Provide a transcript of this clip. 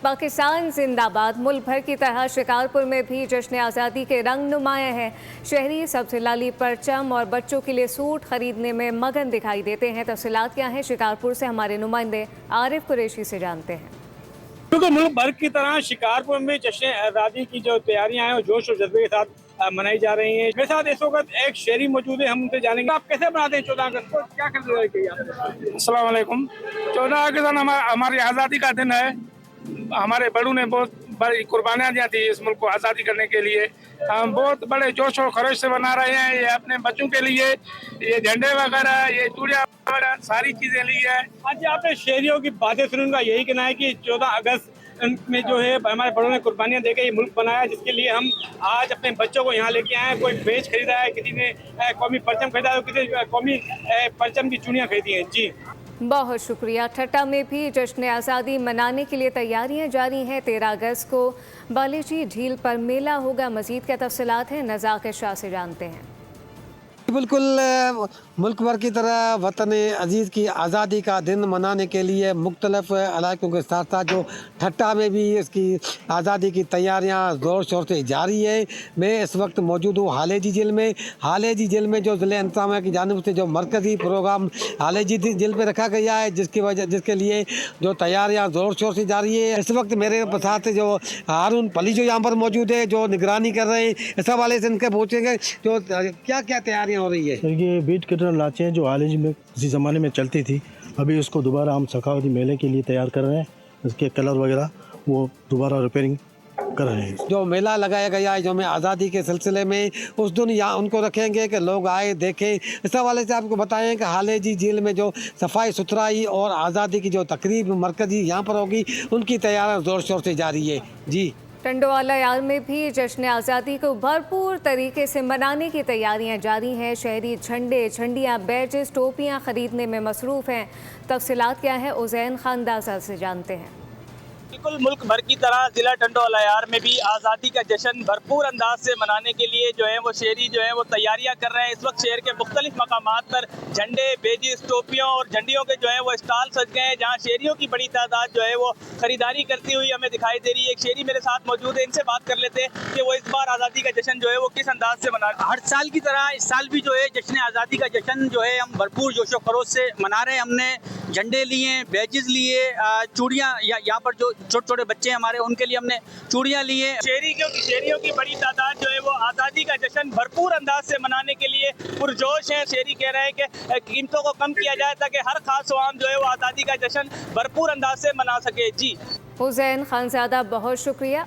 पाकिस्तान जिंदाबाद। मुल्क भर की तरह शिकारपुर में भी जश्न आज़ादी के रंग नुमाया है। शहरी सब्ज़ लाली परचम और बच्चों के लिए सूट खरीदने में मगन दिखाई देते हैं। तफसीलात क्या हैं, शिकारपुर से हमारे नुमाइंदे आरिफ कुरैशी से जानते हैं। क्योंकि मुल्क भर की तरह शिकारपुर में जश्न आज़ादी की जो तैयारियां हैं वो जोश और जज्बे के साथ मनाई जा रही हैं। मेरे साथ इस वक्त एक शहरी मौजूद है, हम उनसे जानेंगे आप कैसे मनाते हैं 14 अगस्त को, क्या कर। अस्सलाम वालेकुम। 14 अगस्त हमारी आज़ादी का दिन है। हमारे बड़ों ने बहुत बड़ी कुर्बानियाँ दी थी इस मुल्क को आज़ादी करने के लिए। हम बहुत बड़े जोश और खरोश से बना रहे हैं। ये अपने बच्चों के लिए ये झंडे वगैरह, ये चूड़ियाँ वगैरह सारी चीज़ें ली है। आज आपने शहरियों की बातें सुन, उनका यही कहना है कि 14 अगस्त में जो है हमारे बड़ों ने कुर्बानियाँ देकर ये मुल्क बनाया, जिसके लिए हम आज अपने बच्चों को यहाँ लेके आए हैं। कोई बेच खरीदा है, किसी ने कौमी परचम खरीदा है, किसी कौमी परचम की चूड़ियाँ खरीदी हैं। जी बहुत शुक्रिया। ठट्टा में भी जश्न आज़ादी मनाने के लिए तैयारियां जारी हैं। 13 अगस्त को बालीची झील पर मेला होगा। मजीद क्या तफसीलात हैं, नज़ाक़ शाह से जानते हैं। बिल्कुल मुल्क भर की तरह वतन अजीज़ की आज़ादी का दिन मनाने के लिए मुख्तलिफ इलाकों के साथ साथ जो ठट्टा में भी इसकी आज़ादी की तैयारियां ज़ोर शोर से जारी है। मैं इस वक्त मौजूद हूँ हालेजी जेल में। हालेजी जेल में जो ज़िले इंतज़ामिया की जानिब से जो मरकज़ी प्रोग्राम हालेजी जेल में रखा गया है, जिसके लिए जो तैयारियाँ ज़ोर शोर से जारी है। इस वक्त मेरे साथ जो हारून पली जो यहाँ पर मौजूद है, जो निगरानी कर रहे हैं, इस हवाले से इनके पूछेंगे जो क्या क्या तैयारियाँ हो रही है। सर, ये बीट कटर लाचें जो हालेजी में किसी ज़माने में चलती थी, अभी उसको दोबारा हम सखावती मेले के लिए तैयार कर रहे हैं। इसके कलर वगैरह वो दोबारा रिपेयरिंग कर रहे हैं। जो मेला लगाया गया है जो में आज़ादी के सिलसिले में, उस दिन यहाँ उनको रखेंगे कि लोग आए देखें। इस हवाले से आपको बताएं कि हालेजी जेल में जो सफाई सुथराई और आज़ादी की जो तकरीब मरकज़ी यहाँ पर होगी, उनकी तैयारियाँ ज़ोर शोर से जारी है। जी टंडोवाला यार में भी जश्न आज़ादी को भरपूर तरीके से मनाने की तैयारियां जारी हैं। शहरी झंडे, झंडियां, बैजेस, टोपियां खरीदने में मसरूफ़ हैं। तफसीलात क्या है, उज़ैन खानदासा से जानते हैं। बिल्कुल मुल्क भर की तरह जिला टंडोवाला यार में भी आज़ादी का जश्न भरपूर अंदाज से मनाने के लिए जो है वो शहरी जो है वो तैयारियां कर रहे हैं। इस वक्त शहर के मुख्तलिफ मकामात पर झंडे, बेजिस, टोपियों और झंडियों के जो है वो स्टॉल सज गए हैं, जहां शहरियों की बड़ी तादाद जो है वो खरीदारी करती हुई हमें दिखाई दे रही है। एक शहरी मेरे साथ मौजूद है, इनसे बात कर लेते हैं कि वो इस बार आज़ादी का जश्न जो है वो किस अंदाज से मना रहे हैं। हर साल की तरह इस साल भी जो है जश्न आज़ादी का जश्न जो है हम भरपूर जोशो खरोश से मना रहे हैं। हमने झंडे लिए, बैजेस लिए, चूड़ियाँ, यहाँ पर जो छोटे छोटे बच्चे हैं हमारे, उनके लिए हमने चूड़ियाँ लिए। शहरियों की बड़ी तादाद जो है वो आज़ादी का जश्न भरपूर अंदाज से मनाने के लिए पुरजोश है। शहरी कह रहे हैं कि कीमतों को कम किया जाए ताकि हर खास अवाम जो है वो आज़ादी का जश्न भरपूर अंदाज से मना सके। जी हुसैन खानज़ादा, बहुत शुक्रिया।